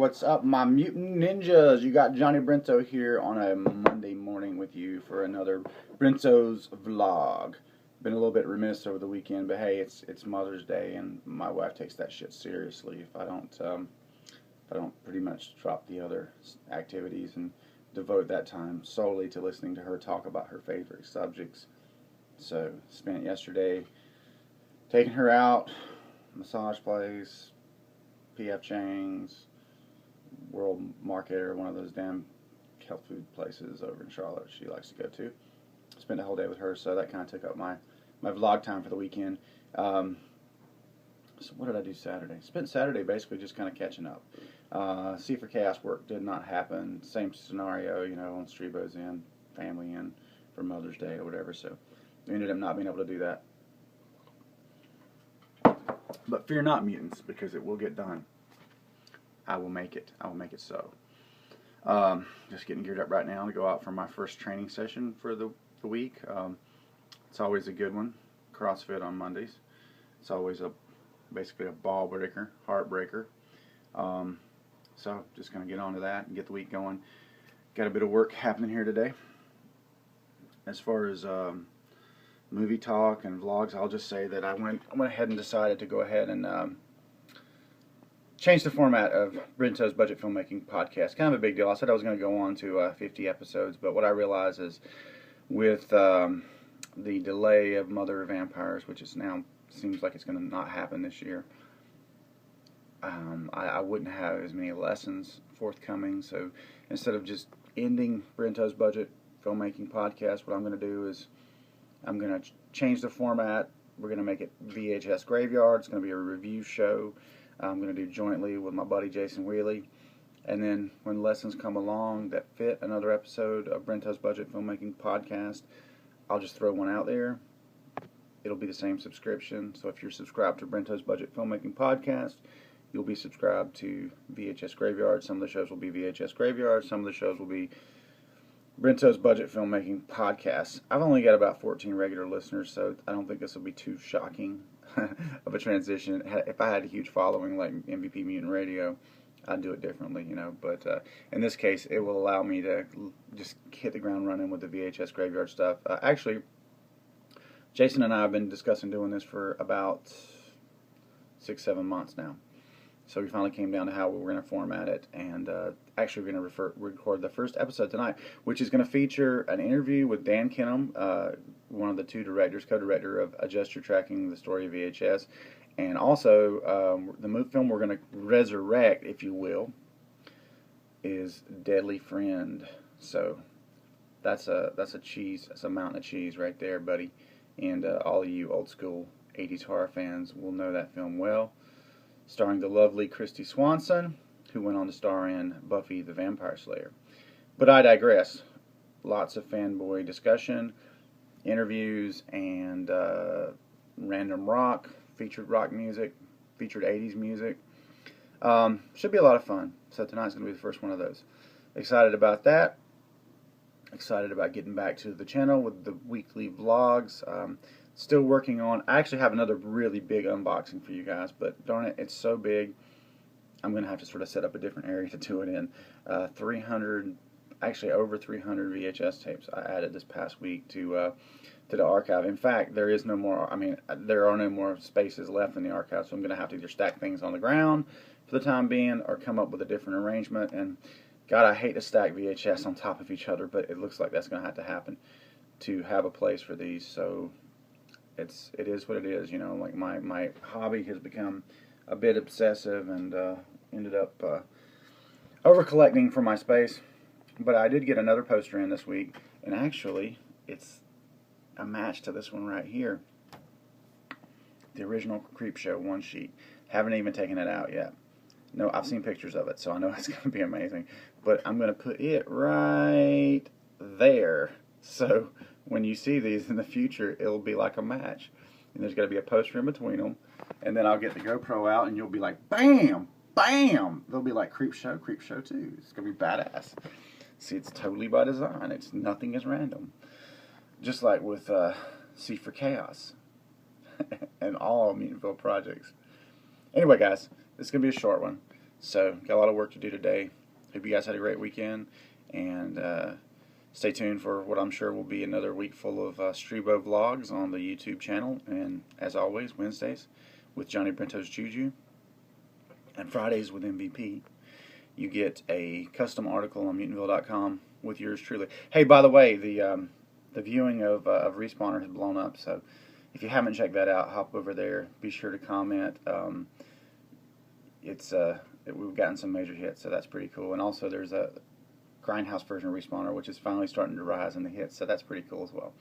what's up, my mutant ninjas? You got Johnny Brento here on a Monday morning with you for another Brento's vlog. Been a little bit remiss over the weekend, but hey, it's Mother's Day, and my wife takes that shit seriously. If I don't pretty much drop the other activities and devote that time solely to listening to her talk about her favorite subjects. So spent yesterday taking her out, massage place, PF Chang's, World Market, or one of those damn health food places over in Charlotte she likes to go to. Spent the whole day with her, so that kind of took up my vlog time for the weekend. So what did I do Saturday? Spent Saturday basically just kind of catching up. C for Chaos work did not happen. Same scenario, you know, on Strebo's in, family in for Mother's Day or whatever, so we ended up not being able to do that. But fear not, mutants, because it will get done. I will make it. I will make it so. Just getting geared up right now to go out for my first training session for the week. It's always a good one. CrossFit on Mondays. It's always basically a ball breaker, heartbreaker. So just going to get on to that and get the week going. Got a bit of work happening here today. As far as movie talk and vlogs, I'll just say that I went ahead and decided to go ahead and change the format of Brento's Budget Filmmaking Podcast. Kind of a big deal. I said I was going to go on to 50 episodes, but what I realized is with the delay of Mother of Vampires, which is now seems like it's going to not happen this year, I wouldn't have as many lessons forthcoming. So instead of just ending Brento's Budget Filmmaking Podcast, what I'm going to do is I'm going to change the format. We're going to make it VHS Graveyard. It's going to be a review show. I'm going to do jointly with my buddy Jason Wheely. And then when lessons come along that fit another episode of Brento's Budget Filmmaking Podcast, I'll just throw one out there. It'll be the same subscription. So if you're subscribed to Brento's Budget Filmmaking Podcast, you'll be subscribed to VHS Graveyard. Some of the shows will be VHS Graveyard. Some of the shows will be Brento's Budget Filmmaking Podcast. I've only got about 14 regular listeners, so I don't think this will be too shocking of a transition. If I had a huge following like MVP Mutant Radio, I'd do it differently, you know. But in this case, it will allow me to just hit the ground running with the VHS Graveyard stuff. Actually, Jason and I have been discussing doing this for about 6-7 months now. So we finally came down to how we were going to format it, and actually we're going to record the first episode tonight, which is going to feature an interview with Dan Kinham, one of the two directors, co-director of Adjust Your Tracking, the story of VHS, and also the film we're going to resurrect, if you will, is Deadly Friend. So that's a cheese, that's a mountain of cheese right there, buddy, and all of you old school 80s horror fans will know that film well. Starring the lovely Christy Swanson, who went on to star in Buffy the Vampire Slayer. But I digress. Lots of fanboy discussion, interviews, and random rock, featured rock music, featured 80s music. Should be a lot of fun. So tonight's going to be the first one of those. Excited about that. Excited about getting back to the channel with the weekly vlogs. Still working on, I actually have another really big unboxing for you guys, but darn it, it's so big, I'm going to have to sort of set up a different area to do it in. 300, actually over 300 VHS tapes I added this past week to the archive. In fact, there is no more, there are no more spaces left in the archive, so I'm going to have to either stack things on the ground for the time being or come up with a different arrangement. And God, I hate to stack VHS on top of each other, but it looks like that's going to have to happen to have a place for these. So it is what it is, you know. Like my hobby has become a bit obsessive and ended up over collecting for my space. But I did get another poster in this week, and actually it's a match to this one right here, the original Creepshow one sheet. Haven't even taken it out yet. No, I've seen pictures of it, so I know it's going to be amazing. But I'm going to put it right there, so when you see these in the future, it'll be like a match. And there's got to be a poster in between them. And then I'll get the GoPro out, and you'll be like, bam, bam. They'll be like Creepshow, Creepshow 2. It's going to be badass. See, it's totally by design. Nothing is random. Just like with C for Chaos and all Mutantville projects. Anyway, guys, this is going to be a short one. So got a lot of work to do today. Hope you guys had a great weekend, and stay tuned for what I'm sure will be another week full of Strebo vlogs on the YouTube channel. And as always, Wednesdays with Johnny Brento's Juju, and Fridays with MVP. You get a custom article on Mutantville.com with yours truly. Hey, by the way, the viewing of Respawner has blown up, so if you haven't checked that out, hop over there. Be sure to comment. We've gotten some major hits, so that's pretty cool. And also, there's a Grindhouse version of Respawner, which is finally starting to rise in the hits, so that's pretty cool as well.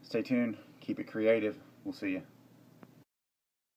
Stay tuned. Keep it creative. We'll see you.